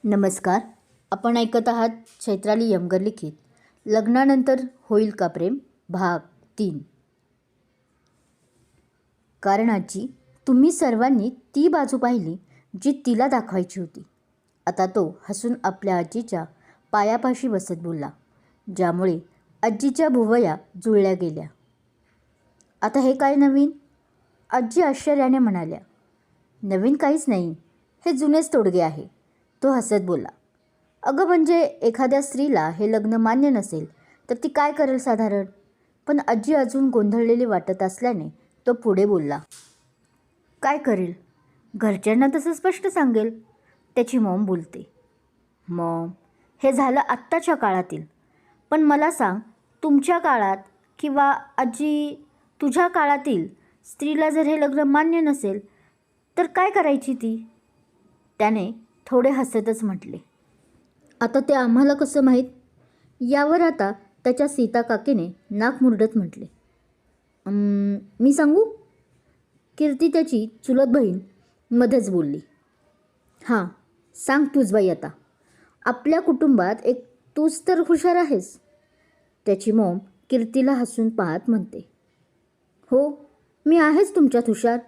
नमस्कार. आपण ऐकत आहात चैत्राली यमगर लिखित लग्नानंतर होईल का प्रेम भाग 3. कारण आजी, तुम्ही सर्वांनी ती बाजू पाहिली जी तिला दाखवायची होती. आता तो हसून आपल्या आजीच्या पायापाशी बसत बोलला, ज्यामुळे आजीच्या भुवया जुळल्या गेल्या. आता हे काय नवीन? आजी आश्चर्याने म्हणाल्या. नवीन काहीच नाही, हे जुनेच तोडगे आहे. तो हसत बोलला. अगं म्हणजे एखाद्या स्त्रीला हे लग्न मान्य नसेल तर ती काय करेल साधारण? पण आजी अजून गोंधळलेली वाटत असल्याने तो पुढे बोलला. काय करेल? घरच्यांना तसं स्पष्ट सांगेल. त्याची मॉम बोलते. मॉम, हे झालं आत्ताच्या काळातील. पण मला सांग, तुमच्या काळात किंवा आजी तुझ्या काळातील स्त्रीला जर हे लग्न मान्य नसेल तर काय करायची ती? त्याने थोडे हसतच म्हटले. आता ते आम्हाला कसं माहीत? यावर आता त्याच्या सीता काकीने नाक मुरडत म्हटले. मी सांगू? कीर्ती त्याची चुलत बहीण मध्येच बोलली. हां, सांग तूच बाई आता. आपल्या कुटुंबात एक तूच तर हुशार आहेस. त्याची मॉम कीर्तीला हसून पाहत म्हणते. हो, मी आहेच तुमच्यात हुशार.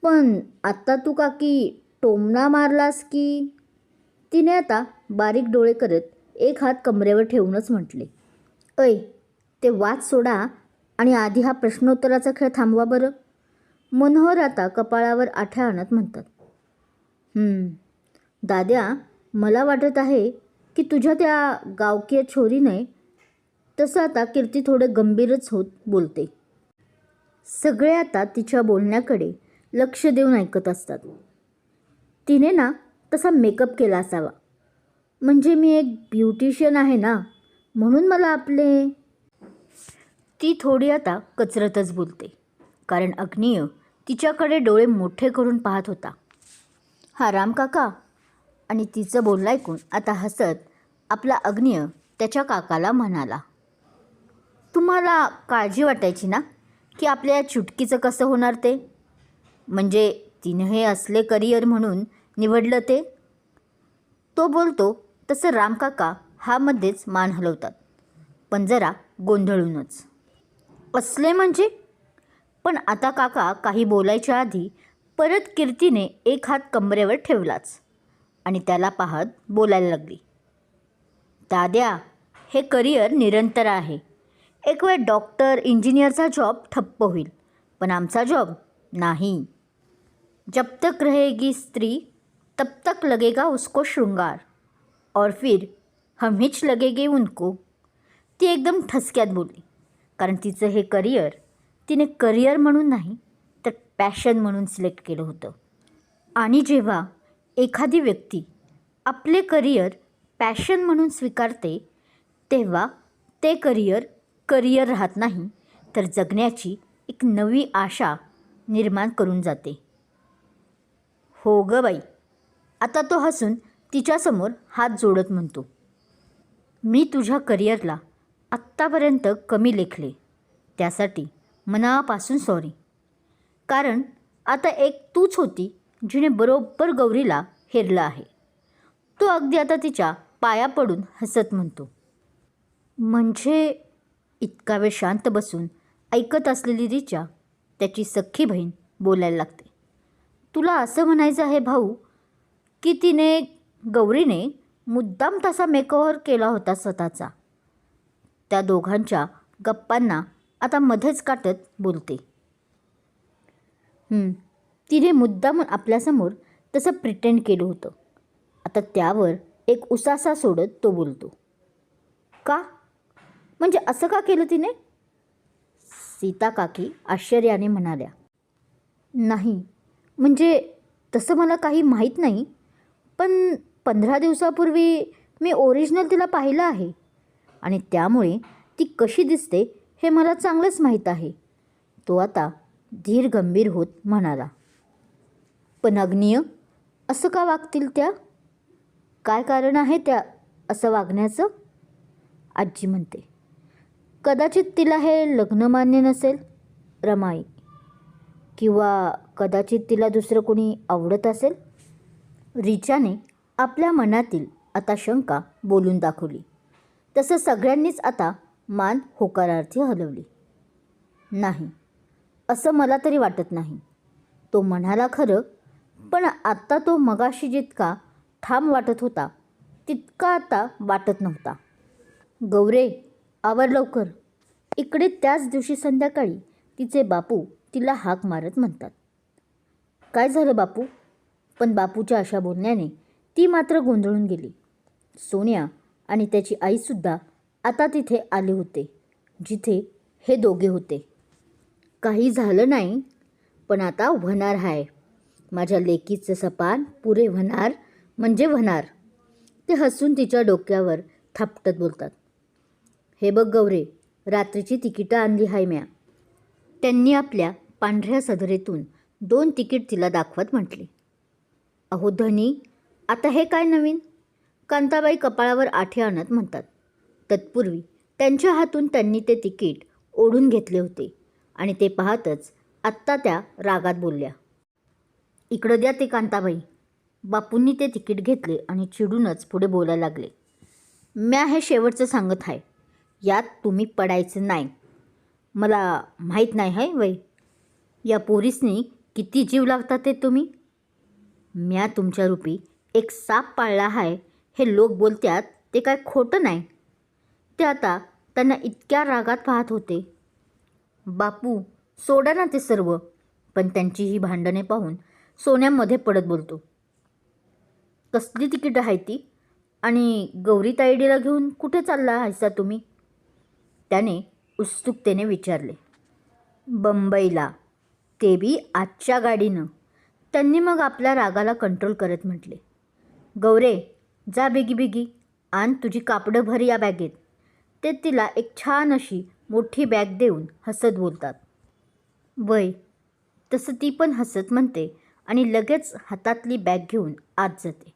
पण आत्ता तू काकी टोमणा मारलास की? तिने आता बारीक डोळे करत एक हात कमरेवर ठेवूनच म्हटले. ऐ, ते वाद सोडा आणि आधी हा प्रश्नोत्तराचा खेळ थांबवा बरं. मनोहर आता कपाळावर आठ्या आणत म्हणतात. दाद्या, मला वाटत आहे की तुझ्या त्या गावकीय छोरीने. तसं आता कीर्ती थोडे गंभीरच होत बोलते. सगळे आता तिच्या बोलण्याकडे लक्ष देऊन ऐकत असतात. तिने ना तसा मेकअप केला असावा. म्हणजे मी एक ब्युटिशियन आहे ना, म्हणून मला आपले. ती थोडी आता कचरतच बोलते, कारण अग्निय तिच्याकडे डोळे मोठे करून पाहत होता. हा राम काका. आणि तिचं बोलणं ऐकून आता हसत आपला अग्निय त्याच्या काकाला म्हणाला. तुम्हाला काळजी वाटायची ना की आपल्या या चुटकीचं कसं होणार ते? म्हणजे तिनं हे असले करिअर म्हणून निवडलं ते? तो बोलतो तसं रामकाका हा मध्येच मान हलवतात, पण जरा गोंधळूनच. असले म्हणजे? पण आता काका काही बोलायच्या आधी परत कीर्तीने एक हात कमरेवर ठेवलाच आणि त्याला पाहत बोलायला लागली. दाद्या, हे करिअर निरंतर आहे. एक वेळ डॉक्टर इंजिनियरचा जॉब ठप्प होईल, पण आमचा जॉब नाही. जब तक रहेगी स्त्री तब तक लगेगा उसको श्रृंगार, और फिर हम हिच लगेगे उनको. ती एकदम ठसक्यात बोलली, कारण तिचं हे करिअर तिने करिअर म्हणून नाही तर पॅशन म्हणून सिलेक्ट केलं होतं. आणि जेव्हा एखादी व्यक्ती आपले करिअर पॅशन म्हणून स्वीकारते तेव्हा ते करिअर राहत नाही, तर जगण्याची एक नवी आशा निर्माण करून जाते. हो ग बाई. आता तो हसून तिच्यासमोर हात जोडत म्हणतो. मी तुझ्या करिअरला आत्तापर्यंत कमी लेखले, त्यासाठी मनापासून सॉरी. कारण आता एक तूच होती जिने बरोबर गौरीला हेरलं आहे. तो अगदी आता तिच्या पाया पडून हसत म्हणतो. म्हणजे? इतका वेळ शांत बसून ऐकत असलेली रिचा त्याची सख्खी बहीण बोलायला लागते. तुला असं म्हणायचं आहे भाऊ की गौरीने मुद्दाम तसा मेकओव्हर केला होता स्वतःचा? त्या दोघांच्या गप्पांना आता मध्येच काटत बोलते. तिने मुद्दाम आपल्यासमोर तसं प्रिटेंड केलं होतं. आता त्यावर एक उसासा सोडत तो बोलतो. का? म्हणजे असं का केलं तिने? सीता काकी आश्चर्याने म्हणाल्या. नाही, म्हणजे तसं मला काही माहीत नाही, पण 15 दिवसापूर्वी मी ओरिजिनल तिला पाहिलं आहे आणि त्यामुळे ती कशी दिसते हे मला चांगलंच माहीत आहे. तो आता धीर गंभीर होत म्हणाला. पण अग्निय, असं का वागतील त्या? काय कारण आहे त्या असं वागण्याचं? आजी म्हणते. कदाचित तिला हे लग्न मान्य नसेल रमाई, किंवा कदाचित तिला दुसरं कोणी आवडत असेल. रिचाने आपल्या मनातील आता शंका बोलून दाखवली. तसं सगळ्यांनीच आता मान होकारार्थी हलवली. नाही, असं मला तरी वाटत नाही. तो म्हणाला खरं, पण आत्ता तो मगाशी जितका ठाम वाटत होता तितका आता वाटत नव्हता. गौरे, आवर लवकर. इकडे त्याच दिवशी संध्याकाळी तिचे बापू तिला हाक मारत म्हणतात. काय झालं बापू? पण बापूच्या अशा बोलण्याने ती मात्र गोंधळून गेली. सोनिया आणि त्याची आईसुद्धा आता तिथे आले होते, जिथे हे दोघे होते. काही झालं नाही, पण आता होणार आहे. माझ्या लेकीचं सपान पुरे होणार म्हणजे होणार. ते हसून तिच्या डोक्यावर थापटत बोलतात. हे बघ गौरे, रात्रीची तिकीटं आणली हाय म्या. त्यांनी आपल्या पांढऱ्या सदरेतून 2 तिकीट तिला दाखवत म्हटले. अहो धनी, आता हे काय नवीन? कांताबाई कपाळावर आठे आणत म्हणतात. तत्पूर्वी त्यांच्या हातून त्यांनी ते तिकीट ओढून घेतले होते आणि ते पाहतच आत्ता त्या रागात बोलल्या. इकडं द्या ते कांताबाई. बापूंनी ते तिकीट घेतले आणि चिडूनच पुढे बोलायला लागले. म्या हे शेवटचं सांगत आहे, यात तुम्ही पडायचं नाही. मला माहीत नाही आहे वय, या पोरीसनी किती जीव लागतात ते तुम्ही. म्या तुमच्या रूपी एक साप पाळला आहे हे लोक बोलतात, ते काय खोटं नाही. ते आता त्यांना इतक्या रागात पाहत होते. बापू, सोडा ना ते सर्व. पण त्यांची ही भांडणे पाहून सोन्यामध्ये पडत बोलतो. कसली तिकीट आहे ती? आणि गौरी तायडीला घेऊन कुठे चालला आहेसा तुम्ही? त्याने उत्सुकतेने विचारले. बंबईला, ते बी आजच्या गाडीनं. त्यांनी मग आपल्या रागाला कंट्रोल करत म्हटले. गौरे, जा बेगी बेगी आण तुझी कापडं भर या बॅगेत. ते तिला एक छान अशी मोठी बॅग देऊन हसत बोलतात. वय, तसं ती पण हसत म्हणते आणि लगेच हातातली बॅग घेऊन आत जाते.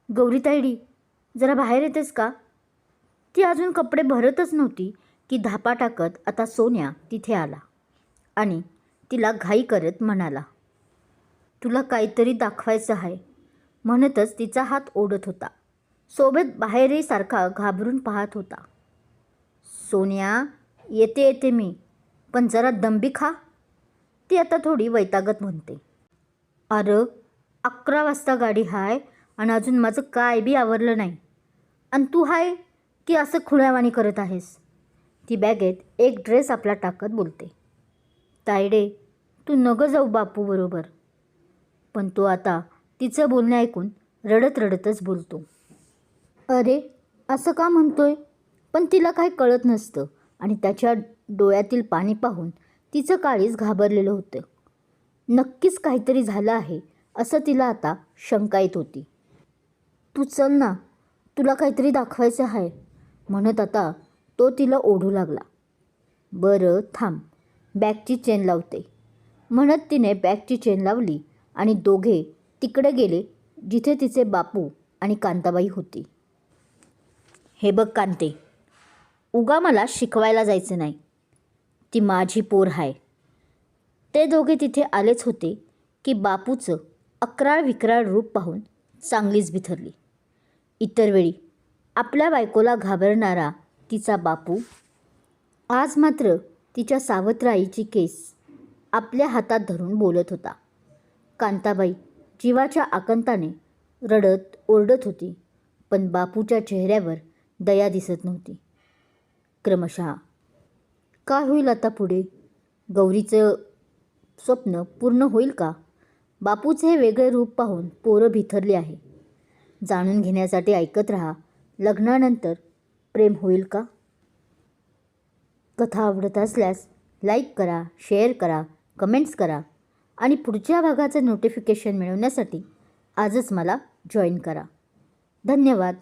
गौरी तायडी, जरा बाहेर येतेस का? ती अजून कपडे भरतच नव्हती की धापा टाकत आता सोन्या तिथे आला आणि तिला घाई करत म्हणाला. तुला काहीतरी दाखवायचं आहे, म्हणतच तिचा हात ओढत होता. सोबत बाहेरही सारखा घाबरून पाहत होता. सोन्या, येते येते मी, पण जरा दंबी खा. ती आता थोडी वैतागत म्हणते. अरे 11 वाजता गाडी हाय आणि अजून माझं काय बी आवरलं नाही, आणि तू हाय की असं खुळ्यावाणी करत आहेस. ती बॅगेत एक ड्रेस आपला टाकत बोलते. तायडे, तू नगं जाऊ बापूबरोबर. पण तो आता तिचं बोलणे ऐकून रडत रडतच बोलतो. अरे, असं का म्हणतोय? पण तिला काही कळत नसतं आणि त्याच्या डोळ्यातील पाणी पाहून तिचं काळीज घाबरलेलं होतं. नक्कीच काहीतरी झालं आहे असं तिला आता शंका येत होती. तू चल ना, तुला काहीतरी दाखवायचं आहे, म्हणत आता तो तिला ओढू लागला. बरं थांब, बॅगची चेन लावते, म्हणत तिने बॅगची चेन लावली आणि दोघे तिकडे गेले जिथे तिचे बापू आणि कांताबाई होती. हे बघ कांते, उगा मला शिकवायला जायचं नाही. ती माझी पोर आहे. ते दोघे तिथे आलेच होते की बापूचं अक्राळ विक्राळ रूप पाहून चांगलीच बिथरली. इतर वेळी आपल्या बायकोला घाबरणारा तिचा बापू आज मात्र तिच्या सावत्र आईची केस आपल्या हातात धरून बोलत होता. कांताबाई जीवाच्या आकंताने रडत ओरडत होती, पण बापूच्या चेहऱ्यावर दया दिसत नव्हती. क्रमशः काय होईल आता पुढे? गौरीचं स्वप्न पूर्ण होईल का? बापूचे हे वेगळे रूप पाहून पोरं भिथरली आहे. जाणून घेण्यासाठी ऐकत राहा. लग्नानंतर प्रेम होईल का? कथा आवडत असल्यास लाईक करा, शेअर करा, कमेंट्स करा आणि पुढच्या भागाचं नोटिफिकेशन मिळवण्यासाठी आजच मला जॉईन करा. धन्यवाद.